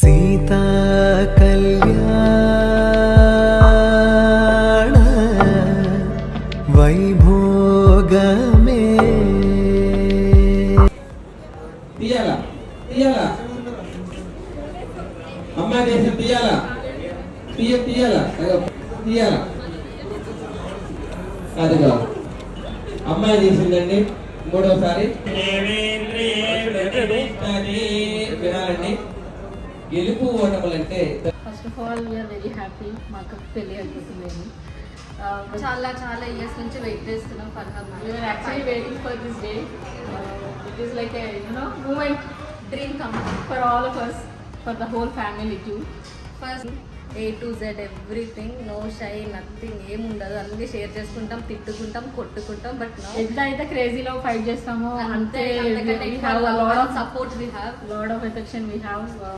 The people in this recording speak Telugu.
సీతా కళ్యాణ వైభోగమే. తీయాలా తీయాలా అమ్మాయి దేశం తీయాలా తీయాలా తీయాలా అదిగా అమ్మాయి తీసిందండి. మూడోసారి వినాలండి. గెలుపు ఓటములంటే first of all we are very happy. మా అక్కకు పెళ్ళి అయిపోతుంది. చాలా చాలా ఇయర్స్ నుంచి వెయిట్ చేస్తున్నాం for her. We are actually waiting for this day. It is like a moment, dream come for all of us, for the whole family too. First A to Z everything, no shy, nothing, ఏముండదు. అన్నీ షేర్ చేసుకుంటాం, తిట్టుకుంటాం, కొట్టుకుంటాం. బట్ ఎంత అయితే క్రేజీలో ఫైట్ చేస్తామో అంతే. Lot of support we have, lot of affection we have.